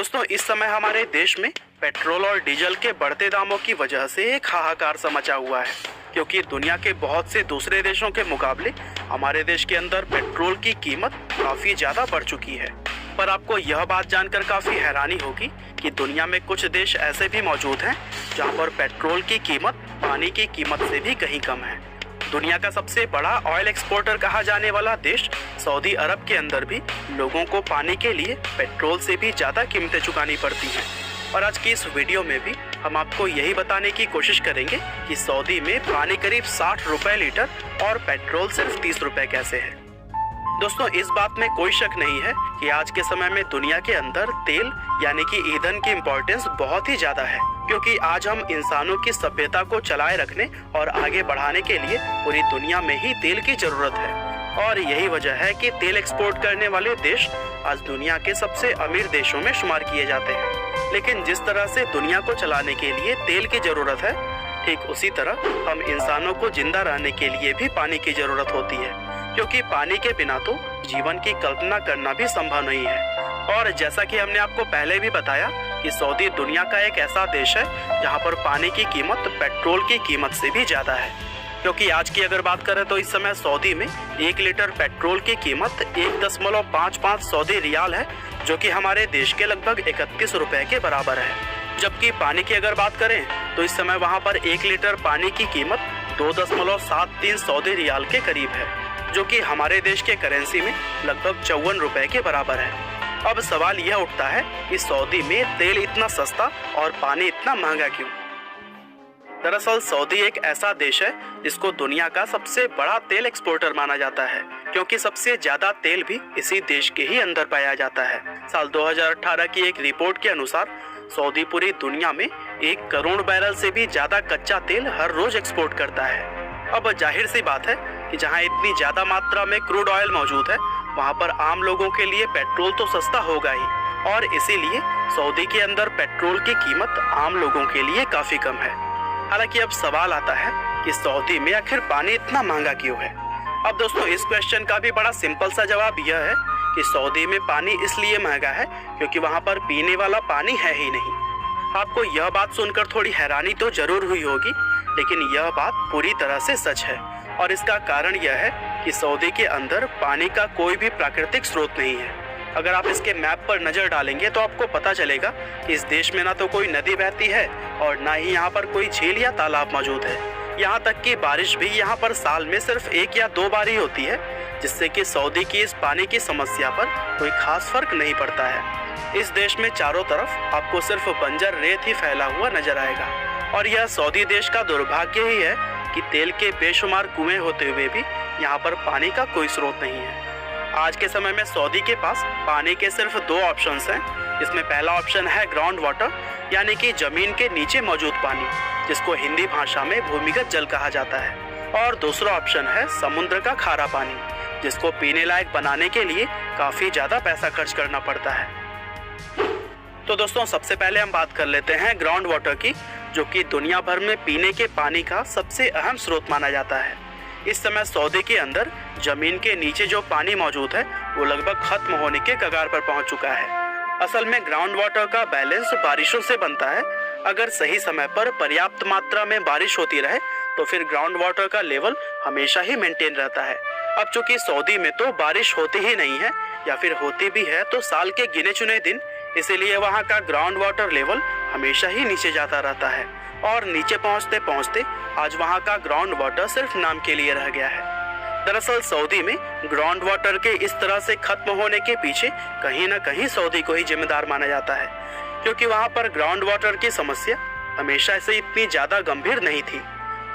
दोस्तों, इस समय हमारे देश में पेट्रोल और डीजल के बढ़ते दामों की वजह से एक हाहाकार सा मचा हुआ है, क्योंकि दुनिया के बहुत से दूसरे देशों के मुकाबले हमारे देश के अंदर पेट्रोल की कीमत काफी ज्यादा बढ़ चुकी है। पर आपको यह बात जानकर काफी हैरानी होगी कि दुनिया में कुछ देश ऐसे भी मौजूद हैं जहां पर पेट्रोल की कीमत पानी की कीमत से भी कहीं कम है। दुनिया का सबसे बड़ा ऑयल एक्सपोर्टर कहा जाने वाला देश सऊदी अरब के अंदर भी लोगों को पानी के लिए पेट्रोल से भी ज्यादा कीमतें चुकानी पड़ती हैं। और आज की इस वीडियो में भी हम आपको यही बताने की कोशिश करेंगे कि सऊदी में पानी करीब 60 रुपए लीटर और पेट्रोल सिर्फ 30 रुपए कैसे है। दोस्तों, इस बात में कोई शक नहीं है कि आज के समय में दुनिया के अंदर तेल यानी कि ईंधन की इम्पोर्टेंस बहुत ही ज्यादा है, क्योंकि आज हम इंसानों की सभ्यता को चलाए रखने और आगे बढ़ाने के लिए पूरी दुनिया में ही तेल की जरूरत है। और यही वजह है कि तेल एक्सपोर्ट करने वाले देश आज दुनिया के सबसे अमीर देशों में शुमार किए जाते हैं। लेकिन जिस तरह से दुनिया को चलाने के लिए तेल की जरूरत है, ठीक उसी तरह हम इंसानों को जिंदा रहने के लिए भी पानी की जरूरत होती है, क्योंकि पानी के बिना तो जीवन की कल्पना करना भी संभव नहीं है। और जैसा कि हमने आपको पहले भी बताया कि सऊदी दुनिया का एक ऐसा देश है जहां पर पानी की कीमत पेट्रोल की कीमत से भी ज्यादा है। क्योंकि आज की अगर बात करें तो इस समय सऊदी में 1 लीटर पेट्रोल की कीमत 1.55 सऊदी रियाल है, जो कि हमारे देश के लगभग 31 रुपए के बराबर है। जबकि पानी की अगर बात करें तो इस समय वहां पर 1 लीटर पानी की कीमत 2.73 सऊदी रियाल के करीब है, जो कि हमारे देश के करेंसी में लगभग 54 रुपए के बराबर है। अब सवाल यह उठता है कि सऊदी में तेल इतना सस्ता और पानी इतना महंगा क्यों? दरअसल सऊदी एक ऐसा देश है जिसको दुनिया का सबसे बड़ा तेल एक्सपोर्टर माना जाता है, क्योंकि सबसे ज्यादा तेल भी इसी देश के ही अंदर पाया जाता है। साल 2018 की एक रिपोर्ट के अनुसार सऊदी पूरी दुनिया में 1 करोड़ बैरल से भी ज्यादा कच्चा तेल हर रोज एक्सपोर्ट करता है। अब जाहिर सी बात है कि जहां इतनी ज्यादा मात्रा में क्रूड ऑयल मौजूद है, वहां पर आम लोगों के लिए पेट्रोल तो सस्ता होगा ही, और इसीलिए सऊदी के अंदर पेट्रोल की कीमत आम लोगों के लिए काफी कम है। हालांकि अब सवाल आता है कि सऊदी में आखिर पानी इतना महंगा क्यों है? अब दोस्तों, इस क्वेश्चन का भी बड़ा सिंपल सा जवाब यह है कि सऊदी में पानी इसलिए महंगा है क्योंकि वहां पर पीने वाला पानी है ही नहीं। आपको यह बात सुनकर थोड़ी हैरानी तो जरूर हुई होगी, लेकिन यह बात पूरी तरह से सच है। और इसका कारण यह है कि सऊदी के अंदर पानी का कोई भी प्राकृतिक स्रोत नहीं है। अगर आप इसके मैप पर नजर डालेंगे तो आपको पता चलेगा कि इस देश में ना तो कोई नदी बहती है और ना ही यहाँ पर कोई झील या तालाब मौजूद है। यहाँ तक कि बारिश भी यहाँ पर साल में सिर्फ 1 या 2 बार ही होती है, जिससे कि सऊदी की इस पानी की समस्या पर कोई खास फर्क नहीं पड़ता है। इस देश में चारों तरफ आपको सिर्फ बंजर रेत ही फैला हुआ नजर आएगा। और यह सऊदी देश का दुर्भाग्य ही है कि तेल के बेशुमार कुएं होते हुए भी यहाँ पर पानी का कोई स्रोत नहीं है। आज के समय में सऊदी के पास पानी के सिर्फ 2 ऑप्शंस हैं, जिसमें पहला ऑप्शन है ग्राउंड वाटर, यानी कि जमीन के नीचे मौजूद पानी, जिसको हिंदी भाषा में भूमिगत जल कहा जाता है। और दूसरा ऑप्शन है समुद्र का खारा पानी, जिसको पीने लायक बनाने के लिए काफी ज्यादा पैसा खर्च करना पड़ता है। तो दोस्तों, सबसे पहले हम बात कर लेते हैं ग्राउंड वाटर की, जो कि दुनिया भर में पीने के पानी का सबसे अहम स्रोत माना जाता है। इस समय सऊदी के अंदर जमीन के नीचे जो पानी मौजूद है वो लगभग खत्म होने के कगार पर पहुंच चुका है। असल में ग्राउंड वाटर का बैलेंस बारिशों से बनता है। अगर सही समय पर पर्याप्त मात्रा में बारिश होती रहे तो फिर ग्राउंड वाटर का लेवल हमेशा ही मेंटेन रहता है। अब चूंकि सऊदी में तो बारिश होती ही नहीं है, या फिर होती भी है तो साल के गिने चुने दिन, इसीलिए वहाँ का ग्राउंड वाटर लेवल हमेशा ही नीचे जाता रहता है। और नीचे पहुँचते पहुँचते आज वहाँ का ग्राउंड वाटर सिर्फ नाम के लिए रह गया है। दरअसल सऊदी में ग्राउंड वाटर के इस तरह से खत्म होने के पीछे कहीं न कहीं सऊदी को ही जिम्मेदार माना जाता है, क्योंकि वहाँ पर ग्राउंड वाटर की समस्या हमेशा से इतनी ज्यादा गंभीर नहीं थी।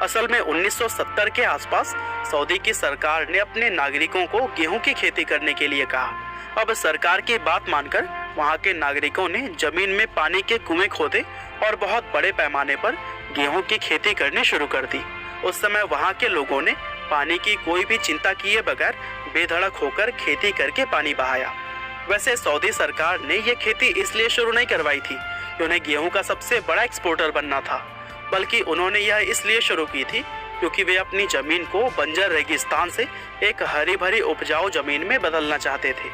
असल में 1970 के आसपास सऊदी की सरकार ने अपने नागरिकों को गेहूं की खेती करने के लिए कहा। अब सरकार की बात मानकर वहां के नागरिकों ने जमीन में पानी के कुएं खोदे और बहुत बड़े पैमाने पर गेहूं की खेती करनी शुरू कर दी। उस समय वहां के लोगों ने पानी की कोई भी चिंता किए बगैर बेधड़क होकर खेती करके पानी बहाया। वैसे सऊदी सरकार ने ये खेती इसलिए शुरू नहीं करवाई थी कि उन्हें गेहूं का सबसे बड़ा एक्सपोर्टर बनना था, बल्कि उन्होंने यह इसलिए शुरू की थी क्योंकि वे अपनी जमीन को बंजर रेगिस्तान से एक हरी भरी उपजाऊ जमीन में बदलना चाहते थे।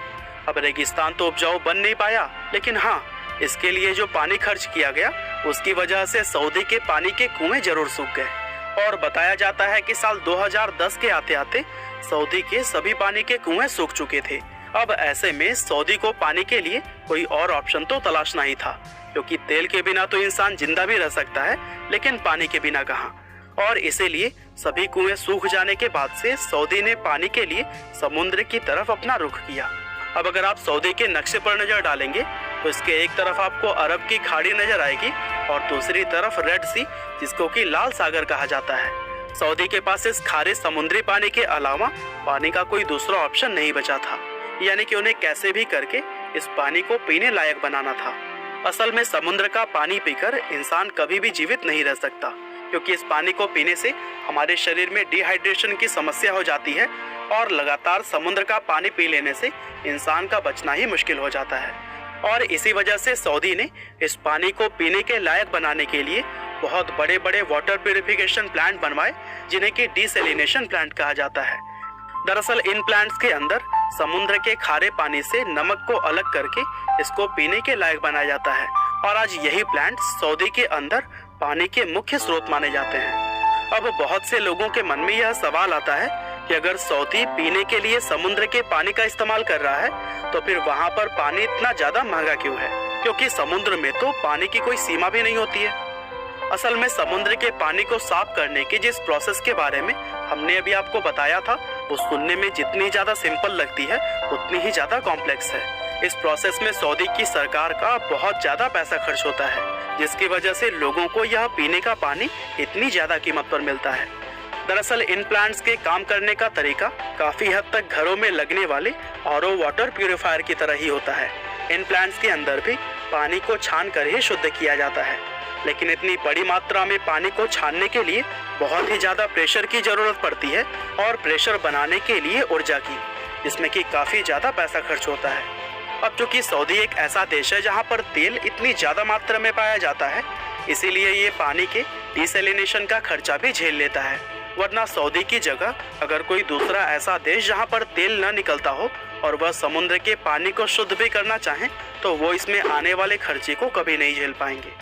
अब रेगिस्तान तो उपजाऊ बन नहीं पाया, लेकिन हाँ, इसके लिए जो पानी खर्च किया गया उसकी वजह से सऊदी के पानी के कुएं जरूर सूख गए और बताया जाता है कि साल 2010 के आते आते सऊदी के सभी पानी के कुएं सूख चुके थे। अब ऐसे में सऊदी को पानी के लिए कोई और ऑप्शन तो तलाशना ही था, क्योंकि तेल के बिना तो इंसान जिंदा भी रह सकता है, लेकिन पानी के बिना कहाँ। और इसीलिए सभी कुएं सूख जाने के बाद से सऊदी ने पानी के लिए समुद्र की तरफ अपना रुख किया। अब अगर आप सऊदी के नक्शे पर नजर डालेंगे तो इसके एक तरफ आपको अरब की खाड़ी नजर आएगी और दूसरी तरफ रेड सी, जिसको कि लाल सागर कहा जाता है। सऊदी के पास इस खारे समुद्री पानी के अलावा पानी का कोई दूसरा ऑप्शन नहीं बचा था, यानी कि उन्हें कैसे भी करके इस पानी को पीने लायक बनाना था। असल में समुद्र का पानी पीकर इंसान कभी भी जीवित नहीं रह सकता, क्योंकि इस पानी को पीने से हमारे शरीर में डिहाइड्रेशन की समस्या हो जाती है और लगातार समुद्र का पानी पी लेने से इंसान का बचना ही मुश्किल हो जाता है। और इसी वजह से सऊदी ने इस पानी को पीने के लायक बनाने के लिए बहुत बड़े बड़े वाटर प्यूरिफिकेशन प्लांट बनवाए, जिन्हें कि डिसैलिनेशन प्लांट कहा जाता है। दरअसल इन प्लांट्स के अंदर समुद्र के खारे पानी से नमक को अलग करके इसको पीने के लायक बनाया जाता है और आज यही प्लांट सऊदी के अंदर पानी के मुख्य स्रोत माने जाते हैं। अब बहुत से लोगों के मन में यह सवाल आता है कि अगर सऊदी पीने के लिए समुद्र के पानी का इस्तेमाल कर रहा है तो फिर वहाँ पर पानी इतना ज्यादा महंगा क्यों है, क्योंकि समुद्र में तो पानी की कोई सीमा भी नहीं होती है। असल में समुद्र के पानी को साफ करने की जिस प्रोसेस के बारे में हमने अभी आपको बताया था, वो सुनने में जितनी ज्यादा सिंपल लगती है उतनी ही ज्यादा कॉम्प्लेक्स है। इस प्रोसेस में सऊदी की सरकार का बहुत ज्यादा पैसा खर्च होता है, जिसकी वजह से लोगों को यह पीने का पानी इतनी ज्यादा कीमत पर मिलता है। दरअसल इन प्लांट्स के काम करने का तरीका काफी हद तक घरों में लगने वाले आरओ वाटर प्यूरिफायर की तरह ही होता है। इन प्लांट्स के अंदर भी पानी को छान कर ही शुद्ध किया जाता है, लेकिन इतनी बड़ी मात्रा में पानी को छानने के लिए बहुत ही ज्यादा प्रेशर की जरूरत पड़ती है और प्रेशर बनाने के लिए ऊर्जा की, जिसमें कि काफी ज्यादा पैसा खर्च होता है। अब चूंकि सऊदी एक ऐसा देश है जहां पर तेल इतनी ज्यादा मात्रा में पाया जाता है, इसीलिए ये पानी के डिसैलिनेशन का खर्चा भी झेल लेता है। वरना सऊदी की जगह अगर कोई दूसरा ऐसा देश जहां पर तेल न निकलता हो और वह समुद्र के पानी को शुद्ध भी करना चाहे तो वो इसमें आने वाले खर्चे को कभी नहीं झेल पाएंगे।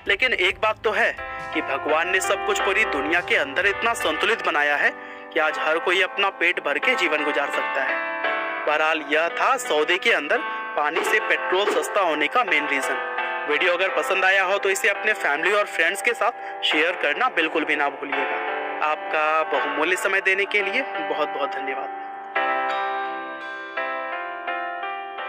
लेकिन एक बात तो है कि भगवान ने सब कुछ पूरी दुनिया के अंदर इतना संतुलित बनाया है कि आज हर कोई अपना पेट भर के जीवन गुजार सकता है। बहरहाल यह था सऊदी के अंदर पानी से पेट्रोल सस्ता होने का मेन रीजन। वीडियो अगर पसंद आया हो तो इसे अपने फैमिली और फ्रेंड्स के साथ शेयर करना बिल्कुल भी ना भूलिएगा। आपका बहुमूल्य समय देने के लिए बहुत बहुत धन्यवाद।